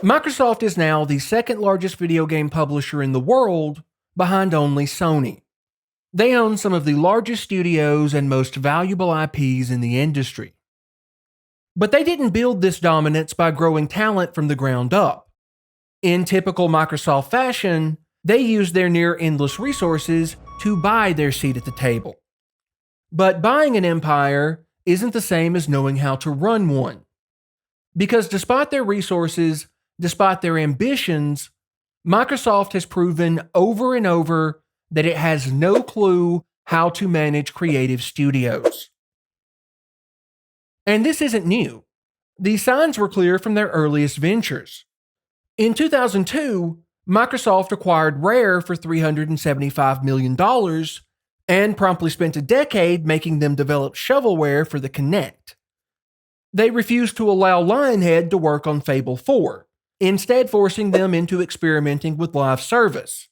Microsoft is now the second largest video game publisher in the world, behind only Sony. They own some of the largest studios and most valuable IPs in the industry. But they didn't build this dominance by growing talent from the ground up. In typical Microsoft fashion, they used their near-endless resources to buy their seat at the table. But buying an empire isn't the same as knowing how to run one. Because despite their resources, despite their ambitions, Microsoft has proven over and over that it has no clue how to manage creative studios. And this isn't new. The signs were clear from their earliest ventures. In 2002, Microsoft acquired Rare for $375 million and promptly spent a decade making them develop shovelware for the Kinect. They refused to allow Lionhead to work on Fable 4, instead forcing them into experimenting with live service.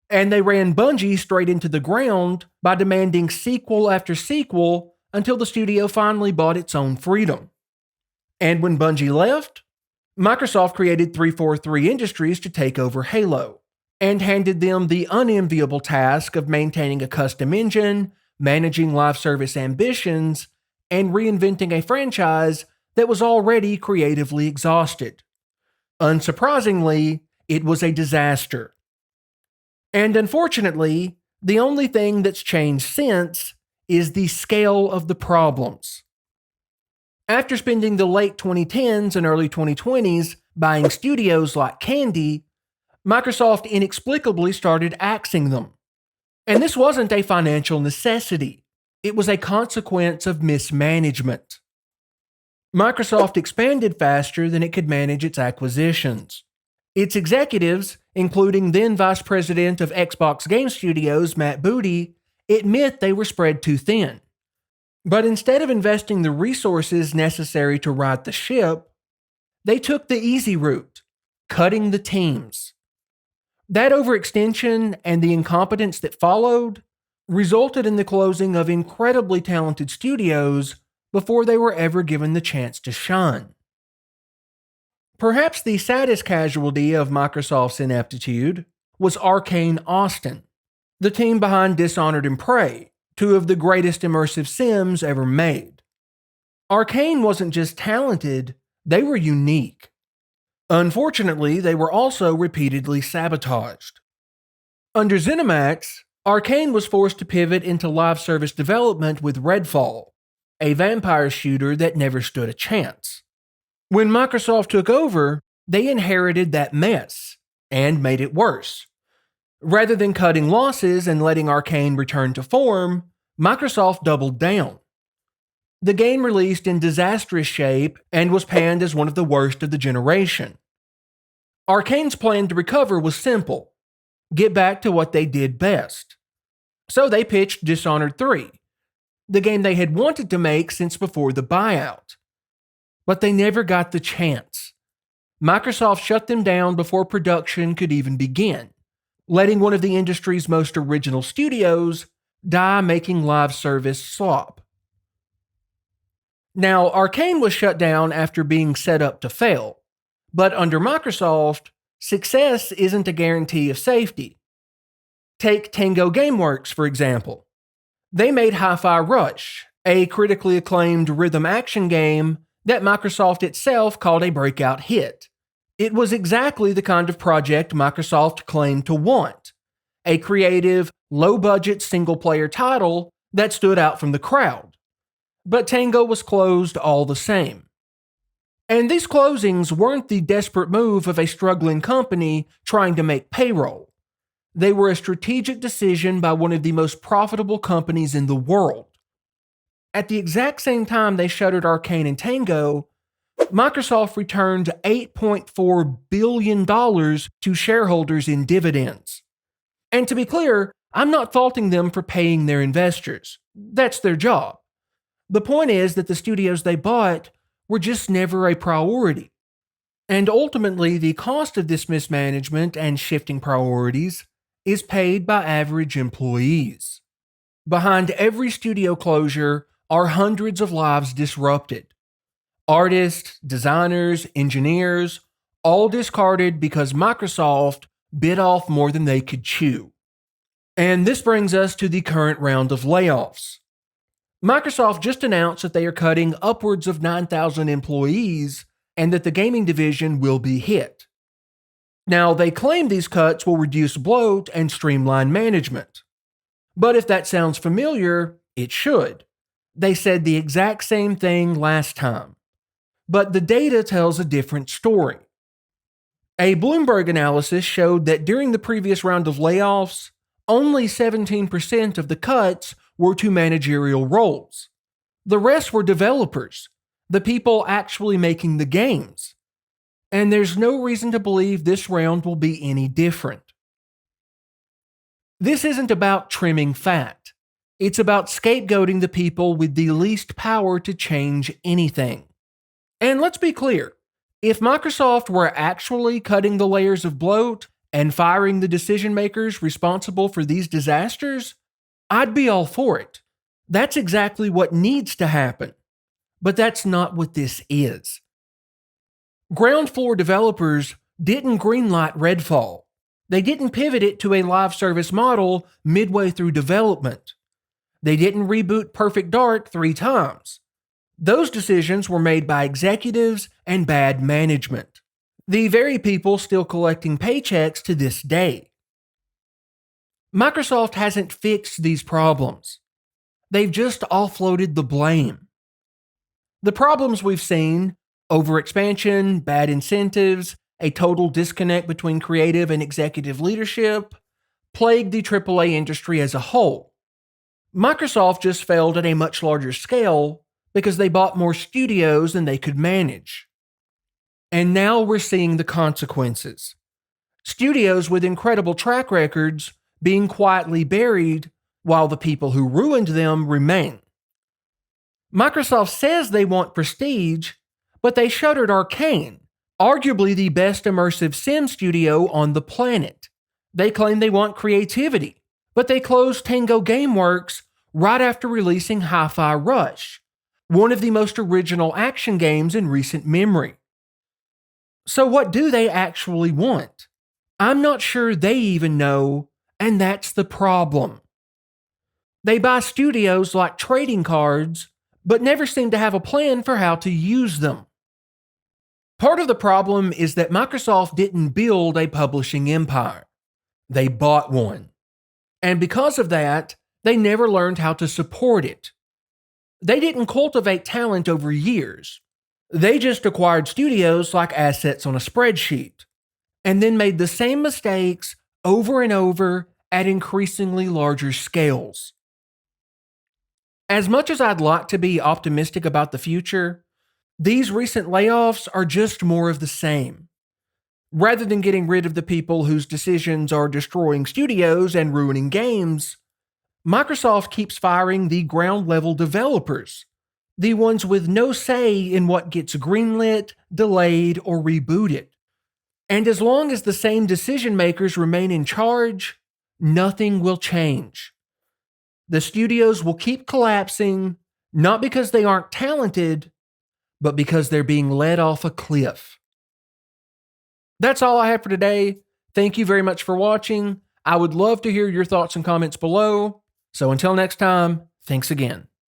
And they ran Bungie straight into the ground by demanding sequel after sequel until the studio finally bought its own freedom. And when Bungie left, Microsoft created 343 Industries to take over Halo, and handed them the unenviable task of maintaining a custom engine, managing live service ambitions, and reinventing a franchise that was already creatively exhausted. Unsurprisingly, it was a disaster. And unfortunately, the only thing that's changed since is the scale of the problems. After spending the late 2010s and early 2020s buying studios like candy, Microsoft inexplicably started axing them. And this wasn't a financial necessity. It was a consequence of mismanagement. Microsoft expanded faster than it could manage its acquisitions. Its executives, including then Vice President of Xbox Game Studios Matt Booty, admit they were spread too thin. But instead of investing the resources necessary to right the ship, they took the easy route, cutting the teams. That overextension and the incompetence that followed resulted in the closing of incredibly talented studios before they were ever given the chance to shine. Perhaps the saddest casualty of Microsoft's ineptitude was Arkane Austin, the team behind Dishonored and Prey, two of the greatest immersive sims ever made. Arcane wasn't just talented, they were unique. Unfortunately, they were also repeatedly sabotaged. Under ZeniMax, Arcane was forced to pivot into live service development with Redfall, a vampire shooter that never stood a chance. When Microsoft took over, they inherited that mess and made it worse. Rather than cutting losses and letting Arcane return to form, Microsoft doubled down. The game released in disastrous shape and was panned as one of the worst of the generation. Arcane's plan to recover was simple: get back to what they did best. So they pitched Dishonored 3, the game they had wanted to make since before the buyout. But they never got the chance. Microsoft shut them down before production could even begin, letting one of the industry's most original studios die making live service slop. Now, Arcane was shut down after being set up to fail, but under Microsoft, success isn't a guarantee of safety. Take Tango Gameworks, for example. They made Hi-Fi Rush, a critically acclaimed rhythm action game that Microsoft itself called a breakout hit. It was exactly the kind of project Microsoft claimed to want: a creative, low-budget single-player title that stood out from the crowd. But Tango was closed all the same. And these closings weren't the desperate move of a struggling company trying to make payroll. They were a strategic decision by one of the most profitable companies in the world. At the exact same time they shuttered Arcane and Tango, Microsoft returned $8.4 billion to shareholders in dividends. And to be clear, I'm not faulting them for paying their investors. That's their job. The point is that the studios they bought were just never a priority. And ultimately, the cost of this mismanagement and shifting priorities is paid by average employees. Behind every studio closure are hundreds of lives disrupted. Artists, designers, engineers, all discarded because Microsoft bit off more than they could chew. And this brings us to the current round of layoffs. Microsoft just announced that they are cutting upwards of 9,000 employees and that the gaming division will be hit. Now, they claim these cuts will reduce bloat and streamline management. But if that sounds familiar, it should. They said the exact same thing last time. But the data tells a different story. A Bloomberg analysis showed that during the previous round of layoffs, only 17% of the cuts were to managerial roles. The rest were developers, the people actually making the games. And there's no reason to believe this round will be any different. This isn't about trimming fat. It's about scapegoating the people with the least power to change anything. And let's be clear, if Microsoft were actually cutting the layers of bloat and firing the decision makers responsible for these disasters, I'd be all for it. That's exactly what needs to happen. But that's not what this is. Ground floor developers didn't greenlight Redfall. They didn't pivot it to a live service model midway through development. They didn't reboot Perfect Dark 3 times. Those decisions were made by executives and bad management. The very people still collecting paychecks to this day. Microsoft hasn't fixed these problems. They've just offloaded the blame. The problems we've seen, overexpansion, bad incentives, a total disconnect between creative and executive leadership, plagued the AAA industry as a whole. Microsoft just failed at a much larger scale because they bought more studios than they could manage. And now we're seeing the consequences. Studios with incredible track records being quietly buried while the people who ruined them remain. Microsoft says they want prestige, but they shuttered Arcane, arguably the best immersive sim studio on the planet. They claim they want creativity, but they closed Tango Gameworks right after releasing Hi-Fi Rush, one of the most original action games in recent memory. So what do they actually want? I'm not sure they even know, and that's the problem. They buy studios like trading cards, but never seem to have a plan for how to use them. Part of the problem is that Microsoft didn't build a publishing empire. They bought one. And because of that, they never learned how to support it. They didn't cultivate talent over years. They just acquired studios like assets on a spreadsheet, and then made the same mistakes over and over at increasingly larger scales. As much as I'd like to be optimistic about the future, these recent layoffs are just more of the same. Rather than getting rid of the people whose decisions are destroying studios and ruining games, Microsoft keeps firing the ground-level developers, the ones with no say in what gets greenlit, delayed, or rebooted. And as long as the same decision-makers remain in charge, nothing will change. The studios will keep collapsing, not because they aren't talented, but because they're being led off a cliff. That's all I have for today. Thank you very much for watching. I would love to hear your thoughts and comments below. So until next time, thanks again.